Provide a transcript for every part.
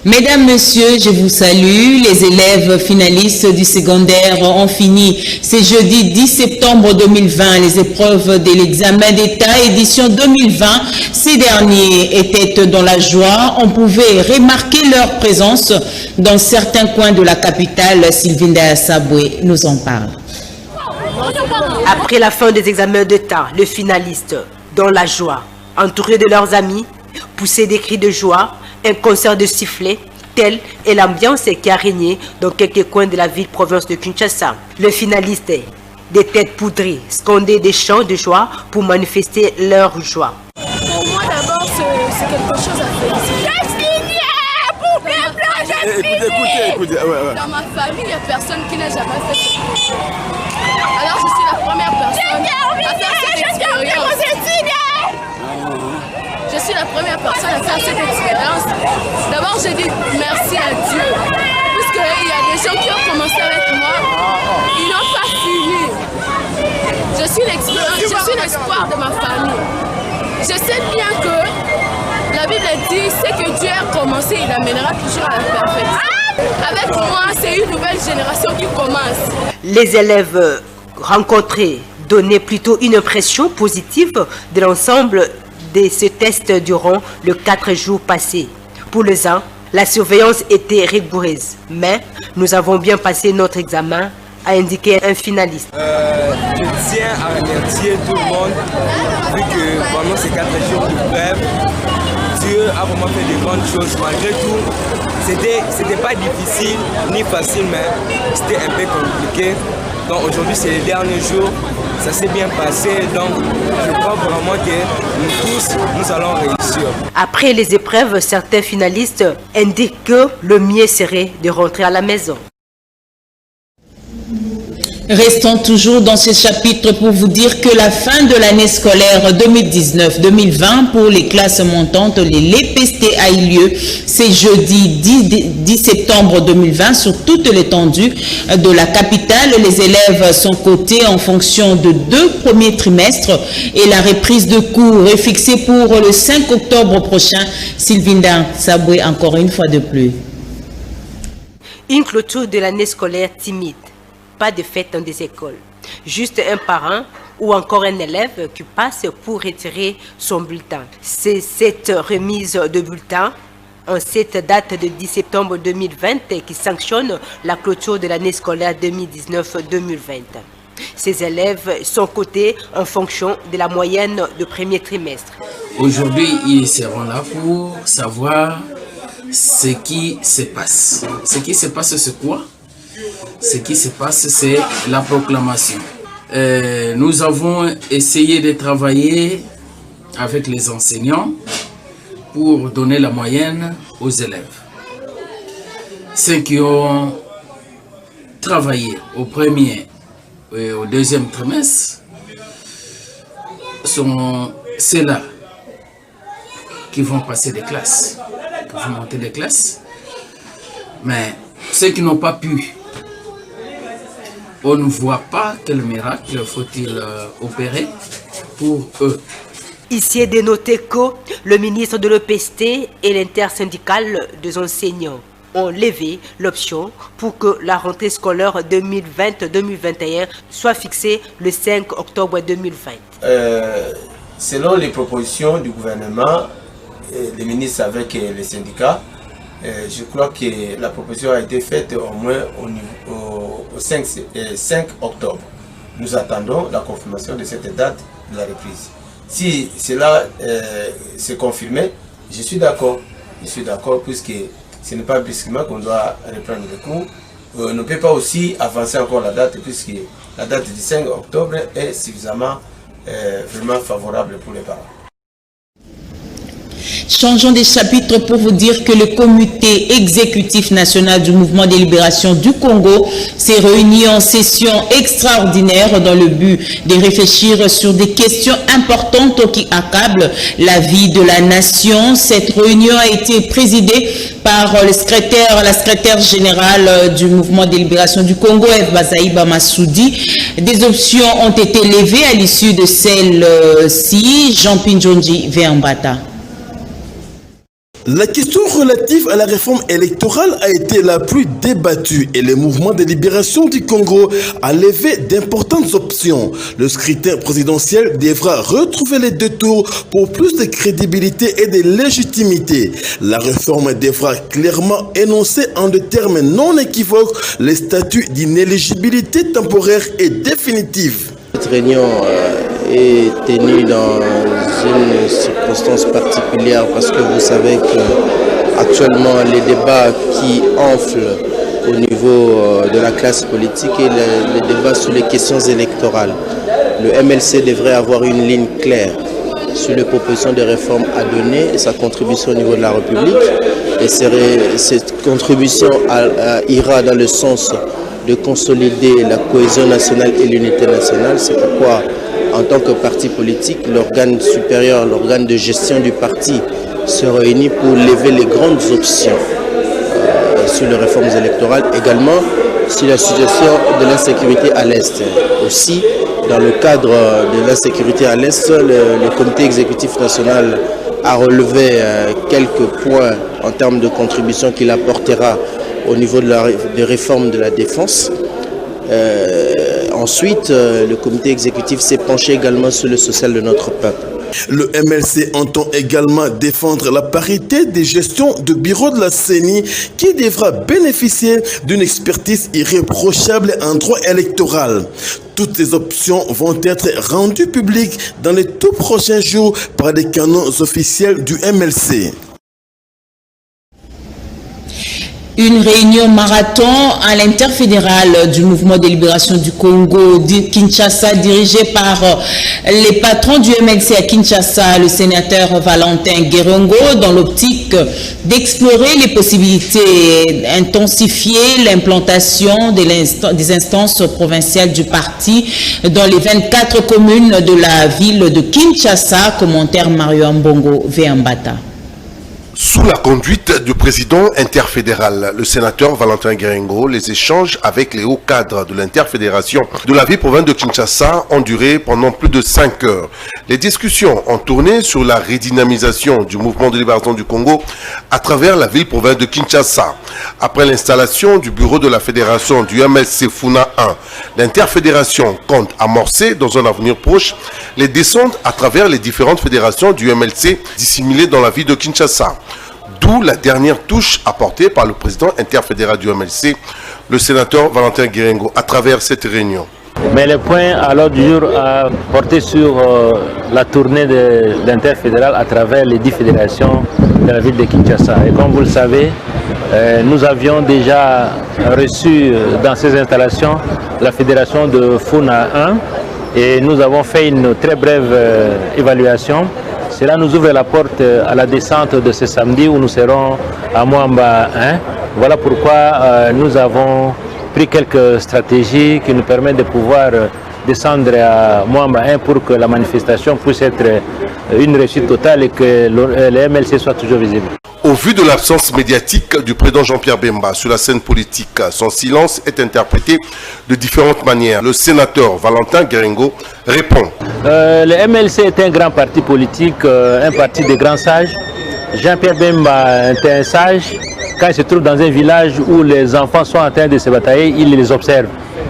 Mesdames, Messieurs, je vous salue. Les élèves finalistes du secondaire ont fini ce jeudi 10 septembre 2020 les épreuves de l'examen d'État édition 2020. Ces derniers étaient dans la joie. On pouvait remarquer leur présence dans certains coins de la capitale. Sylvinda Saboué nous en parle. Après la fin des examens d'État, les finalistes, dans la joie, entourés de leurs amis, poussaient des cris de joie, un concert de sifflets, telle est l'ambiance qui a régné dans quelques coins de la ville-province de Kinshasa. Les finalistes, des têtes poudrées, scandaient des chants de joie pour manifester leur joie. Pour moi d'abord, c'est quelque chose à féliciter. Écoutez. Dans ma famille, il n'y a personne qui n'a jamais fait ça. Alors je suis la première personne à faire cette expérience. Je suis la première personne à faire cette expérience. D'abord, je dis merci à Dieu. Puisqu'il y a des gens qui ont commencé avec moi, ils n'ont pas fini. Je suis l'espoir de ma famille. Je sais bien que la Bible dit, c'est que Dieu a commencé, il amènera toujours à la perfection. Avec moi, c'est une nouvelle génération qui commence. Les élèves rencontrés donnaient plutôt une impression positive de l'ensemble de ce test durant les 4 jours passés. Pour les uns, la surveillance était rigoureuse, mais nous avons bien passé notre examen, a indiqué un finaliste. Je tiens à remercier tout le monde, vu que pendant ces 4 jours de grève, Dieu a vraiment fait de grandes choses. Malgré tout, c'était pas difficile ni facile, mais c'était un peu compliqué. Donc aujourd'hui, c'est le dernier jour. Ça s'est bien passé, donc je crois vraiment que nous tous, nous allons réussir. Après les épreuves, certains finalistes indiquent que le mieux serait de rentrer à la maison. Restons toujours dans ce chapitre pour vous dire que la fin de l'année scolaire 2019-2020 pour les classes montantes, les LPST, a eu lieu ce jeudi 10 septembre 2020 sur toute l'étendue de la capitale. Les élèves sont cotés en fonction de 2 premiers trimestres et la reprise de cours est fixée pour le 5 octobre prochain. Sylvinda Saboué, encore une fois de plus. Une clôture de l'année scolaire timide. Pas de fête dans des écoles. Juste un parent ou encore un élève qui passe pour retirer son bulletin. C'est cette remise de bulletin en cette date de 10 septembre 2020 qui sanctionne la clôture de l'année scolaire 2019-2020. Ces élèves sont cotés en fonction de la moyenne de premier trimestre. Aujourd'hui, ils seront là pour savoir ce qui se passe. Ce qui se passe, c'est quoi? Ce qui se passe, c'est la proclamation. Nous avons essayé de travailler avec les enseignants pour donner la moyenne aux élèves. Ceux qui ont travaillé au premier et au deuxième trimestre sont ceux-là qui vont passer des classes, qui vont monter des classes. Mais ceux qui n'ont pas pu, on ne voit pas quel miracle faut-il opérer pour eux. Ici est dénoté que le ministre de l'EPST et l'intersyndicale des enseignants ont levé l'option pour que la rentrée scolaire 2020-2021 soit fixée le 5 octobre 2020. Selon les propositions du gouvernement, les ministres avec les syndicats, je crois que la proposition a été faite au moins au 5 octobre. Nous attendons la confirmation de cette date de la reprise. Si cela s'est confirmé, je suis d'accord. Je suis d'accord puisque ce n'est pas brusquement qu'on doit reprendre le cours. On ne peut pas aussi avancer encore la date puisque la date du 5 octobre est suffisamment vraiment favorable pour les parents. Changeons de chapitre pour vous dire que le comité exécutif national du mouvement de libération du Congo s'est réuni en session extraordinaire dans le but de réfléchir sur des questions importantes qui accablent la vie de la nation. Cette réunion a été présidée par la secrétaire générale du mouvement de libération du Congo, Eve Bazaïba Massoudi. Des options ont été levées à l'issue de celle-ci. Jean Pinjonji Véambata. La question relative à la réforme électorale a été la plus débattue et le mouvement de libération du Congo a levé d'importantes options. Le scrutin présidentiel devra retrouver les deux tours pour plus de crédibilité et de légitimité. La réforme devra clairement énoncer en des termes non équivoques les statuts d'inéligibilité temporaire et définitive. Cette réunion est tenue dans une circonstance particulière parce que vous savez que actuellement les débats qui enflent au niveau de la classe politique et les débats sur les questions électorales. Le MLC devrait avoir une ligne claire sur les propositions de réforme à donner et sa contribution au niveau de la République. Et cette contribution ira dans le sens de consolider la cohésion nationale et l'unité nationale. C'est pourquoi, en tant que parti politique, l'organe supérieur, l'organe de gestion du parti se réunit pour lever les grandes options sur les réformes électorales, également sur la situation de l'insécurité à l'Est. Aussi, dans le cadre de l'insécurité à l'Est, le comité exécutif national a relevé quelques points en termes de contribution qu'il apportera au niveau de réforme de la défense. Ensuite, le comité exécutif s'est penché également sur le social de notre peuple. Le MLC entend également défendre la parité des gestions de bureau de la CENI qui devra bénéficier d'une expertise irréprochable en droit électoral. Toutes ces options vont être rendues publiques dans les tout prochains jours par des canaux officiels du MLC. Une réunion marathon à l'interfédéral du mouvement de libération du Congo de Kinshasa, dirigée par les patrons du MLC à Kinshasa, le sénateur Valentin Guérongo, dans l'optique d'explorer les possibilités d'intensifier l'implantation des instances provinciales du parti dans les 24 communes de la ville de Kinshasa. Commentaire Mario Mbongo Veambata. Sous la conduite du président interfédéral, le sénateur Valentin Guérongo, les échanges avec les hauts cadres de l'interfédération de la ville-province de Kinshasa ont duré pendant plus de 5 heures. Les discussions ont tourné sur la redynamisation du mouvement de libération du Congo à travers la ville-province de Kinshasa. Après l'installation du bureau de la fédération du MLC Funa 1, l'interfédération compte amorcer dans un avenir proche les descentes à travers les différentes fédérations du MLC dissimulées dans la ville de Kinshasa. D'où la dernière touche apportée par le président interfédéral du MLC, le sénateur Valentin Guérongo, à travers cette réunion. Mais le point à l'ordre du jour a porté sur la tournée de l'interfédéral à travers les 10 fédérations de la ville de Kinshasa. Et comme vous le savez, nous avions déjà reçu dans ces installations la fédération de Funa 1 et nous avons fait une très brève évaluation. Cela nous ouvre la porte à la descente de ce samedi où nous serons à Mwamba 1. Voilà pourquoi nous avons pris quelques stratégies qui nous permettent de pouvoir descendre à Mwamba 1 pour que la manifestation puisse être une réussite totale et que le MLC soit toujours visible. Au vu de l'absence médiatique du président Jean-Pierre Bemba sur la scène politique, son silence est interprété de différentes manières. Le sénateur Valentin Guérongo répond. Le MLC est un grand parti politique, un parti de grands sages. Jean-Pierre Bemba est un sage. Quand il se trouve dans un village où les enfants sont en train de se batailler, il les observe.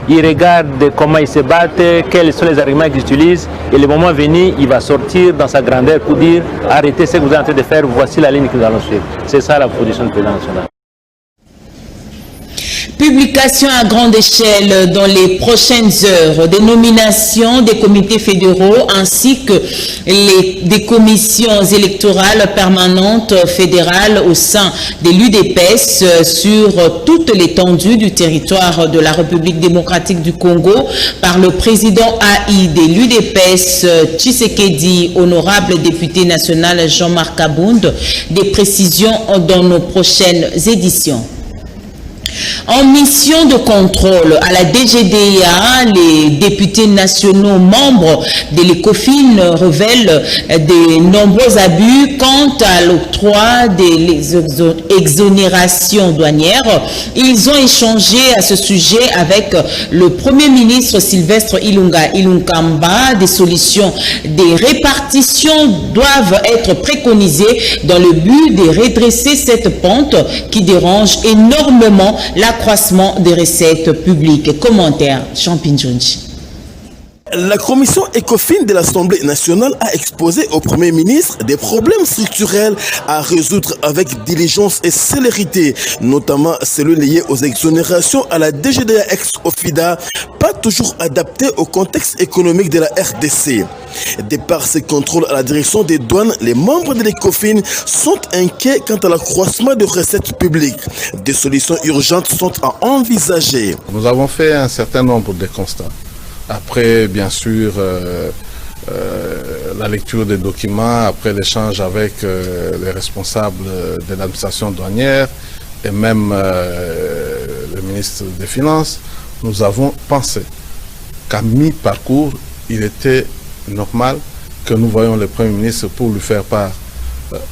Il regarde comment ils se battent, quels sont les arguments qu'ils utilisent. Et le moment venu, il va sortir dans sa grandeur pour dire « Arrêtez ce que vous êtes en train de faire, voici la ligne que nous allons suivre ». C'est ça la position du président national. Publication à grande échelle dans les prochaines heures des nominations des comités fédéraux ainsi que des commissions électorales permanentes fédérales au sein de l'UDPS sur toute l'étendue du territoire de la République démocratique du Congo par le président AI de l'UDPS Tshisekedi, honorable député national Jean-Marc Abound. Des précisions dans nos prochaines éditions. En mission de contrôle à la DGDA, les députés nationaux membres de l'ECOFIN révèlent de nombreux abus quant à l'octroi des exonérations douanières. Ils ont échangé à ce sujet avec le Premier ministre Sylvestre Ilunkamba. Des solutions des répartitions doivent être préconisées dans le but de redresser cette pente qui dérange énormément l'accroissement des recettes publiques. Commentaire, Champin Jonji. La commission ECOFIN de l'Assemblée nationale a exposé au Premier ministre des problèmes structurels à résoudre avec diligence et célérité, notamment celui lié aux exonérations à la DGDA ex-OFIDA, pas toujours adapté au contexte économique de la RDC. De par ces contrôles à la direction des douanes, les membres de l'ECOFIN sont inquiets quant à l'accroissement de recettes publiques. Des solutions urgentes sont à envisager. Nous avons fait un certain nombre de constats. Après, bien sûr, la lecture des documents, après l'échange avec les responsables de l'administration douanière et même le ministre des Finances, nous avons pensé qu'à mi-parcours, il était normal que nous voyions le Premier ministre pour lui faire part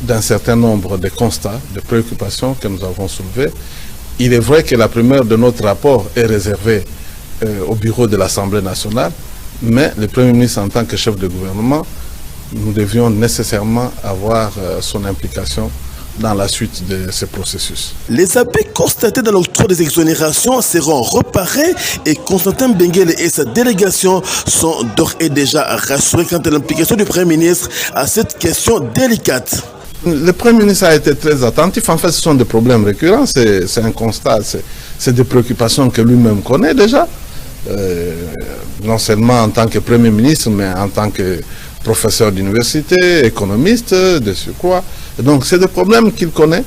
d'un certain nombre de constats, de préoccupations que nous avons soulevées. Il est vrai que la première de notre rapport est réservée au bureau de l'Assemblée nationale, mais le Premier ministre en tant que chef de gouvernement, nous devions nécessairement avoir son implication dans la suite de ce processus. Les abus constatés dans l'octroi des exonérations seront reparés et Constantin Benguele et sa délégation sont d'ores et déjà rassurés quant à l'implication du Premier ministre à cette question délicate. Le Premier ministre a été très attentif. En fait, ce sont des problèmes récurrents, c'est un constat, c'est des préoccupations que lui-même connaît déjà. Non seulement en tant que Premier ministre, mais en tant que professeur d'université, économiste, de surcroît. Donc c'est des problèmes qu'il connaît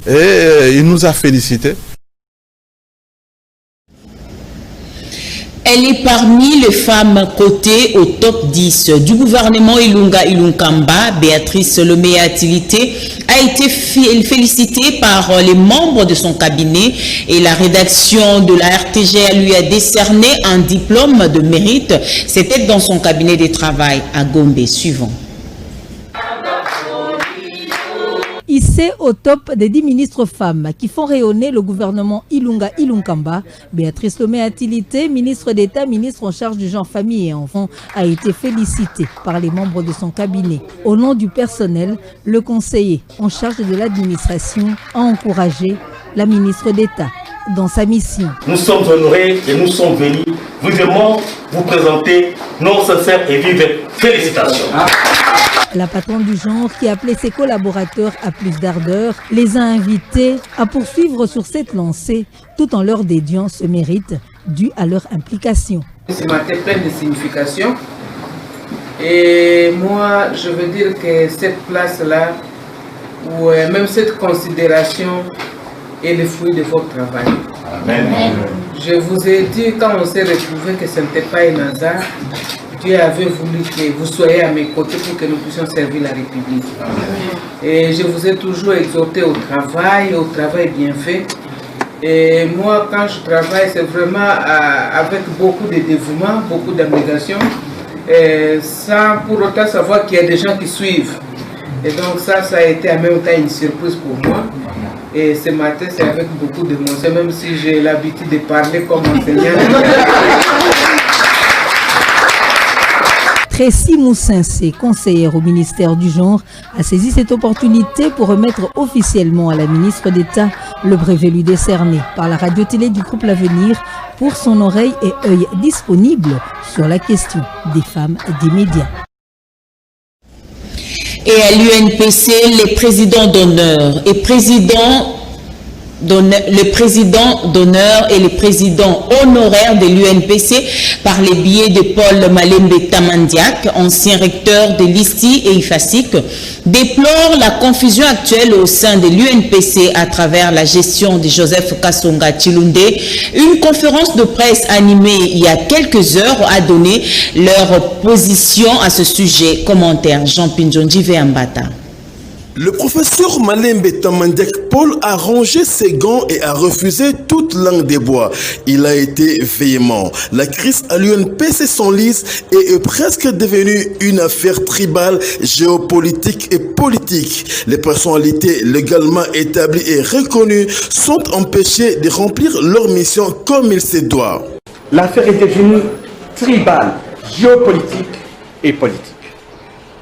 et il nous a félicités. Elle est parmi les femmes cotées au top 10 du gouvernement Ilunkamba. Béatrice Lomé-Atilité a été félicitée par les membres de son cabinet et la rédaction de la RTGA lui a décerné un diplôme de mérite. C'était dans son cabinet de travail à Gombe. Suivant. Hissée au top des 10 ministres femmes qui font rayonner le gouvernement Ilunkamba, Béatrice Lomé-Atilité, ministre d'État, ministre en charge du genre, famille et enfants, a été félicitée par les membres de son cabinet. Au nom du personnel, le conseiller en charge de l'administration a encouragé la ministre d'État dans sa mission. Nous sommes honorés et nous sommes venus vivement vous présenter nos sincères et vives félicitations. La patronne du genre, qui appelait ses collaborateurs à plus d'ardeur, les a invités à poursuivre sur cette lancée tout en leur dédiant ce mérite dû à leur implication. Ce matin plein de signification et moi je veux dire que cette place-là ou même cette considération est le fruit de votre travail. Amen. Je vous ai dit quand on s'est retrouvés que ce n'était pas un hasard. Dieu avait voulu que vous soyez à mes côtés pour que nous puissions servir la République. Et je vous ai toujours exhorté au travail bien fait. Et moi, quand je travaille, c'est vraiment avec beaucoup de dévouement, beaucoup d'abnégation, sans pour autant savoir qu'il y a des gens qui suivent. Et donc ça a été en même temps une surprise pour moi. Et ce matin, c'est avec beaucoup d'émotion, même si j'ai l'habitude de parler comme enseignant. Tracy Moussinsé, conseillère au ministère du Genre, a saisi cette opportunité pour remettre officiellement à la ministre d'État le brevet lui décerné par la radio-télé du groupe L'Avenir pour son oreille et œil disponible sur la question des femmes et des médias. Et à l'UNPC, les présidents d'honneur et le président d'honneur et les présidents honoraires de l'UNPC par les biais de Paul Malembe Tamandiak, ancien recteur de l'ISTI et IFASIC, déplore la confusion actuelle au sein de l'UNPC à travers la gestion de Joseph Kasonga Chilunde. Une conférence de presse animée il y a quelques heures a donné leur position à ce sujet. Commentaire Jean Pinjonji Veambata. Le professeur Malembe Tamandiak Paul a rangé ses gants et a refusé toute langue des bois. Il a été véhément. La crise à l'UNPC s'enlise et est presque devenue une affaire tribale, géopolitique et politique. Les personnalités légalement établies et reconnues sont empêchées de remplir leur mission comme il se doit. L'affaire est devenue tribale, géopolitique et politique.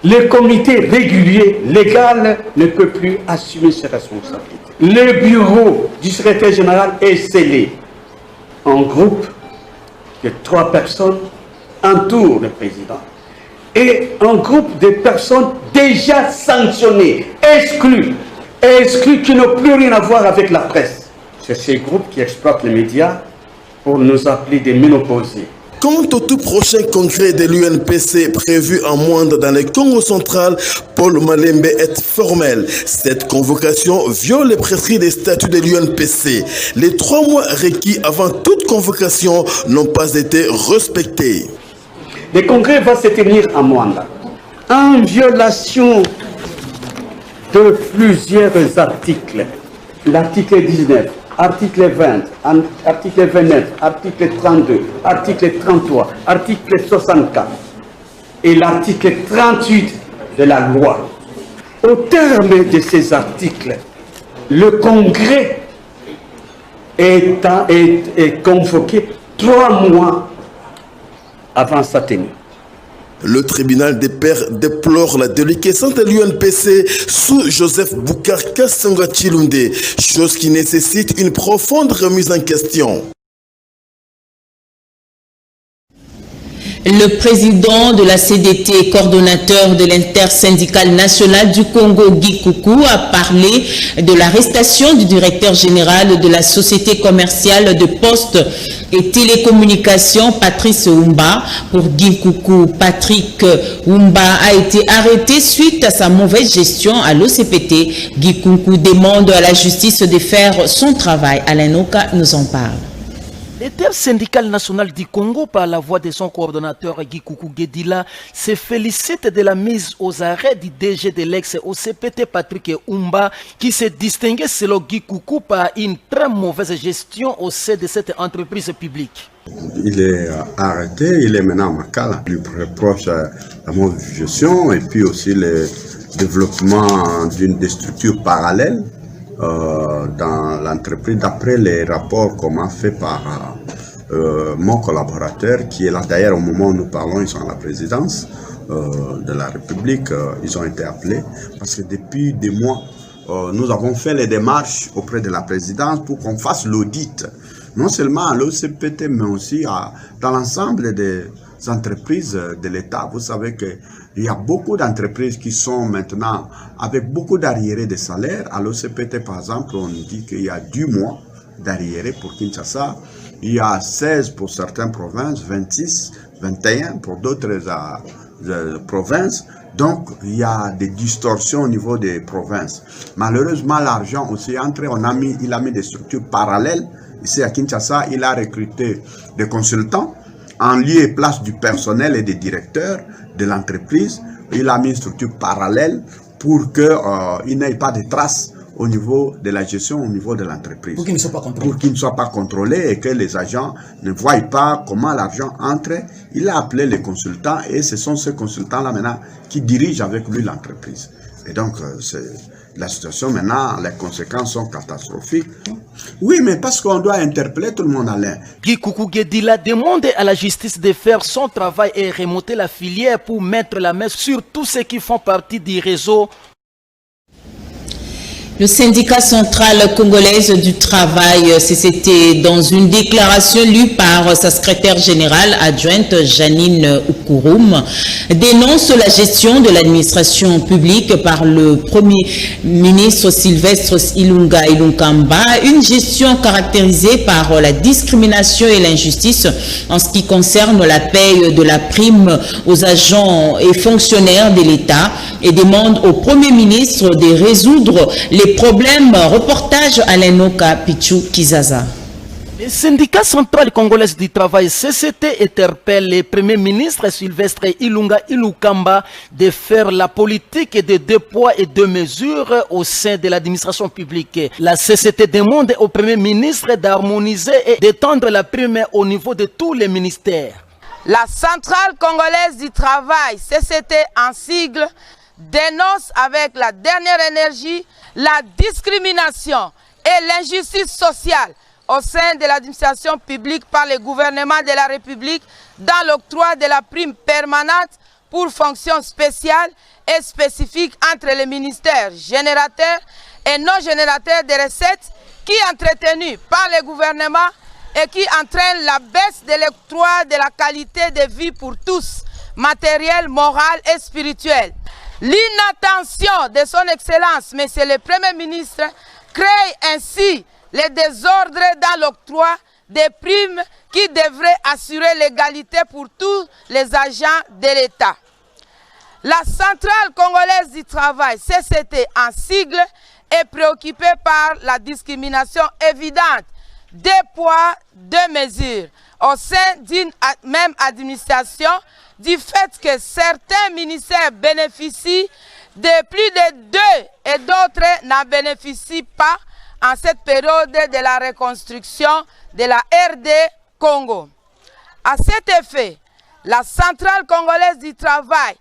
Le comité régulier légal ne peut plus assumer ses responsabilités. Le bureau du secrétaire général est scellé en groupe de 3 personnes entourent le président et un groupe de personnes déjà sanctionnées, exclues, qui n'ont plus rien à voir avec la presse. C'est ces groupes qui exploitent les médias pour nous appeler des ménopausés. Quant au tout prochain congrès de l'UNPC prévu en Moindre dans le Congo central, Paul Malembe est formel. Cette convocation viole les prescrits des statuts de l'UNPC. Les 3 mois requis avant toute convocation n'ont pas été respectés. Le congrès va se tenir à Moindre en violation de plusieurs articles. L'article 19. Article 20, article 29, article 32, article 33, article 64 et l'article 38 de la loi. Au terme de ces articles, le congrès est convoqué 3 mois avant sa tenue. Le tribunal des pairs déplore la déliquescence de l'UNPC sous Joseph Boukar Kassanga Chilunde, chose qui nécessite une profonde remise en question. Le président de la CDT et coordonnateur de l'intersyndicale nationale du Congo, Guy Coucou, a parlé de l'arrestation du directeur général de la société commerciale de postes et télécommunications, Patrice Oumba. Pour Guy Coucou, Patrick Oumba a été arrêté suite à sa mauvaise gestion à l'OCPT. Guy Coucou demande à la justice de faire son travail. Alain Oka nous en parle. L'intersyndicale nationale du Congo, par la voix de son coordonnateur Guy Coucou Guedila, se félicite de la mise aux arrêts du DG de l'ex-OCPT Patrick Oumba, qui s'est distingué selon Guy Coucou par une très mauvaise gestion au sein de cette entreprise publique. Il est arrêté, il est maintenant à Makala. Il lui reproche la mauvaise gestion et puis aussi le développement des structures parallèles dans l'entreprise, d'après les rapports qu'on a fait par mon collaborateur, qui est là d'ailleurs au moment où nous parlons, ils sont à la présidence de la République, ils ont été appelés, parce que depuis des mois, nous avons fait les démarches auprès de la présidence pour qu'on fasse l'audit, non seulement à l'OCPT, mais aussi dans l'ensemble des entreprises de l'État. Vous savez qu'il y a beaucoup d'entreprises qui sont maintenant avec beaucoup d'arriérés de salaire. À l'OCPT, par exemple, on dit qu'il y a 10 mois d'arriérés pour Kinshasa. Il y a 16 pour certaines provinces, 26, 21 pour d'autres provinces. Donc, il y a des distorsions au niveau des provinces. Malheureusement, l'argent aussi est entré. Il a mis des structures parallèles. Ici à Kinshasa, il a recruté des consultants en lieu et place du personnel et des directeurs de l'entreprise. Il a mis une structure parallèle pour qu'il n'ait pas de traces au niveau de la gestion, au niveau de l'entreprise. Pour qu'il ne soit pas contrôlé. Pour qu'il ne soit pas contrôlé et que les agents ne voient pas comment l'argent entre. Il a appelé les consultants et ce sont ces consultants-là maintenant qui dirigent avec lui l'entreprise. Et donc, la situation maintenant, les conséquences sont catastrophiques. Oui, mais parce qu'on doit interpeller tout le monde, Alain. Guy Coucou Guedila demande à la justice de faire son travail et remonter la filière pour mettre la main sur tous ceux qui font partie du réseau. Le syndicat central congolaise du travail, CCT, dans une déclaration lue par sa secrétaire générale adjointe Janine Oukurum, dénonce la gestion de l'administration publique par le Premier ministre Sylvestre Ilunga Ilunkamba, une gestion caractérisée par la discrimination et l'injustice en ce qui concerne la paye de la prime aux agents et fonctionnaires de l'État, et demande au Premier ministre de résoudre les problèmes. Reportage Alain Oka, Pichou Kizaza. Le syndicat central congolais du travail CCT interpelle le Premier ministre Sylvestre Ilunga Ilukamba de faire la politique de deux poids et deux mesures au sein de l'administration publique. La CCT demande au Premier ministre d'harmoniser et d'étendre la prime au niveau de tous les ministères. La centrale congolaise du travail, CCT en sigle, dénonce avec la dernière énergie la discrimination et l'injustice sociale au sein de l'administration publique par le gouvernement de la République dans l'octroi de la prime permanente pour fonction spéciale et spécifique entre les ministères générateurs et non générateurs de recettes qui est entretenu par le gouvernement et qui entraîne la baisse de l'octroi de la qualité de vie pour tous, matériel, moral et spirituel. L'inattention de son Excellence, Monsieur le Premier ministre, crée ainsi les désordres dans l'octroi des primes qui devraient assurer l'égalité pour tous les agents de l'État. La centrale congolaise du travail, CCT en sigle, est préoccupée par la discrimination évidente des poids, deux mesures au sein d'une même administration du fait que certains ministères bénéficient de plus de deux et d'autres n'en bénéficient pas en cette période de la reconstruction de la RD Congo. À cet effet, la centrale congolaise du travail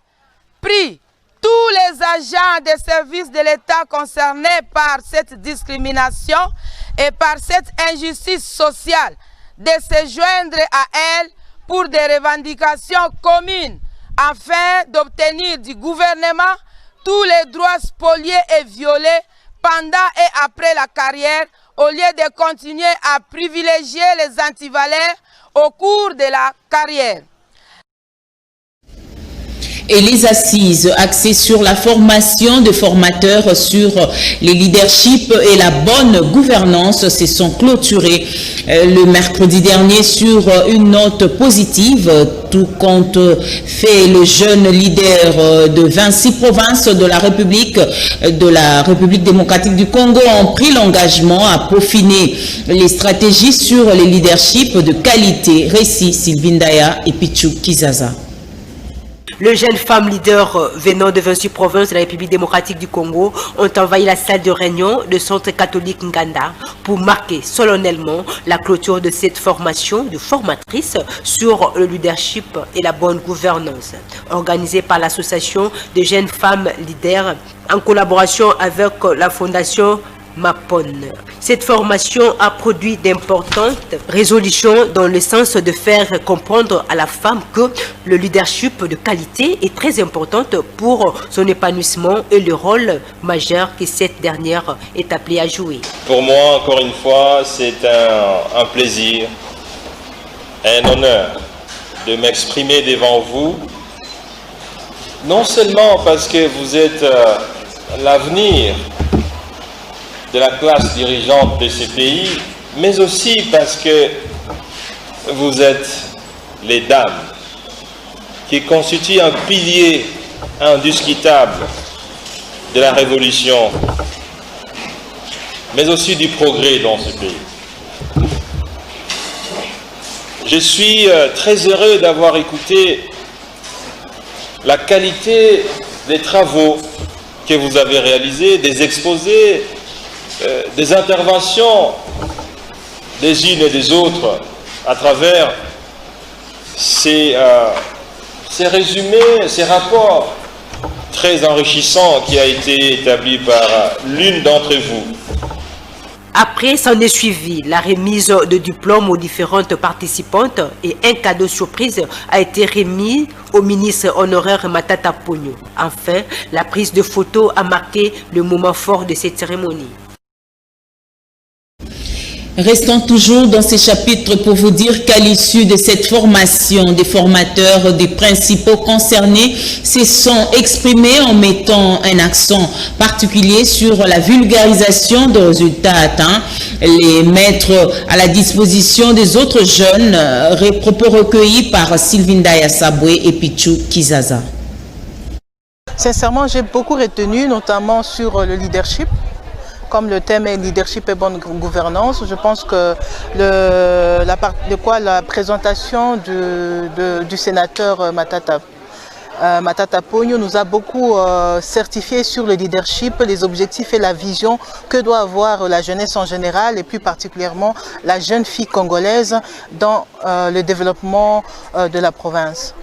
prie tous les agents des services de l'État concernés par cette discrimination et par cette injustice sociale de se joindre à elle pour des revendications communes afin d'obtenir du gouvernement tous les droits spoliés et violés pendant et après la carrière, au lieu de continuer à privilégier les antivaleurs au cours de la carrière. Et les assises axées sur la formation de formateurs sur les leaderships et la bonne gouvernance se sont clôturées le mercredi dernier sur une note positive. Tout compte fait, le jeune leader de 26 provinces de la République démocratique du Congo ont pris l'engagement à peaufiner les stratégies sur les leaderships de qualité. Récit Sylvie Ndaya et Pichou Kizaza. Les jeunes femmes leaders venant de 26 provinces de la République démocratique du Congo ont envahi la salle de réunion du centre catholique Nganda pour marquer solennellement la clôture de cette formation de formatrices sur le leadership et la bonne gouvernance, organisée par l'association des jeunes femmes leaders en collaboration avec la fondation Mapon. Cette formation a produit d'importantes résolutions dans le sens de faire comprendre à la femme que le leadership de qualité est très important pour son épanouissement et le rôle majeur que cette dernière est appelée à jouer. Pour moi, encore une fois, c'est un plaisir, un honneur de m'exprimer devant vous, non seulement parce que vous êtes l'avenir de la classe dirigeante de ces pays, mais aussi parce que vous êtes les dames qui constituent un pilier indiscutable de la révolution, mais aussi du progrès dans ce pays. Je suis très heureux d'avoir écouté la qualité des travaux que vous avez réalisés, des exposés, des interventions des unes et des autres à travers ces résumés, ces rapports très enrichissants qui a été établi par l'une d'entre vous. Après, s'en est suivi la remise de diplômes aux différentes participantes et un cadeau surprise a été remis au ministre honoraire Matata Pogno. Enfin, la prise de photos a marqué le moment fort de cette cérémonie. Restons toujours dans ces chapitres pour vous dire qu'à l'issue de cette formation, des formateurs des principaux concernés se sont exprimés en mettant un accent particulier sur la vulgarisation des résultats atteints, les mettre à la disposition des autres jeunes, propos recueillis par Sylvie Ndaya Sabwe et Pichou Kizaza. Sincèrement, j'ai beaucoup retenu, notamment sur le leadership. comme le thème est leadership et bonne gouvernance, je pense que la présentation du sénateur Matata Ponyo nous a beaucoup certifié sur le leadership, les objectifs et la vision que doit avoir la jeunesse en général et plus particulièrement la jeune fille congolaise dans le développement de la province.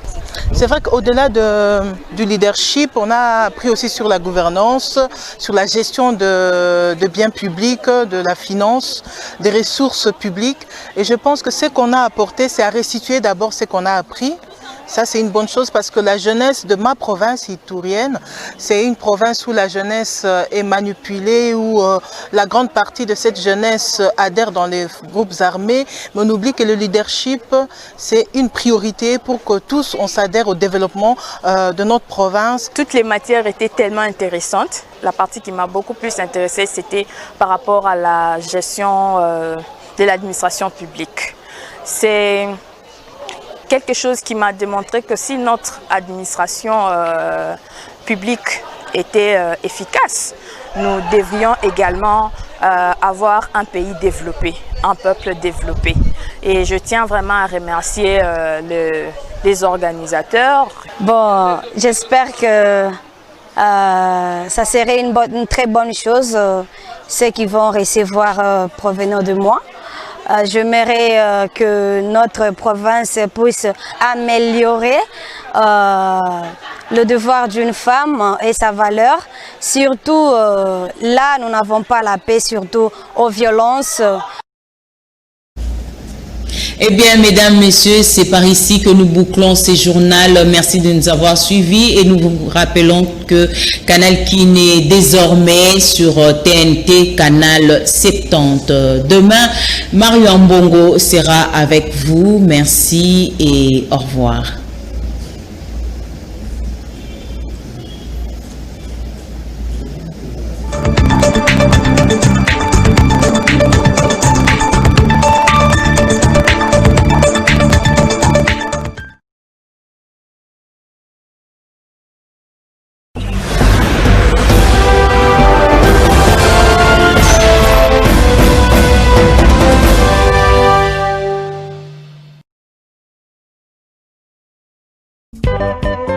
C'est vrai qu'au-delà du leadership, on a appris aussi sur la gouvernance, sur la gestion de biens publics, de la finance, des ressources publiques. Et je pense que ce qu'on a apporté, c'est à restituer d'abord ce qu'on a appris. Ça, c'est une bonne chose parce que la jeunesse de ma province itourienne, c'est une province où la jeunesse est manipulée, où la grande partie de cette jeunesse adhère dans les groupes armés. Mais on oublie que le leadership, c'est une priorité pour que tous, on s'adhère au développement de notre province. Toutes les matières étaient tellement intéressantes. La partie qui m'a beaucoup plus intéressée, c'était par rapport à la gestion de l'administration publique. C'est quelque chose qui m'a démontré que si notre administration publique était efficace, nous devrions également avoir un pays développé, un peuple développé. Et je tiens vraiment à remercier les organisateurs. Bon, j'espère que ça serait une très bonne chose, ceux qui vont recevoir provenant de moi. J'aimerais que notre province puisse améliorer le devoir d'une femme et sa valeur. Surtout là, nous n'avons pas la paix, surtout aux violences. Eh bien, mesdames, messieurs, c'est par ici que nous bouclons ce journal. Merci de nous avoir suivis et nous vous rappelons que Canal Kiné désormais sur TNT Canal 70. Demain, Mario Mbongo sera avec vous. Merci et au revoir.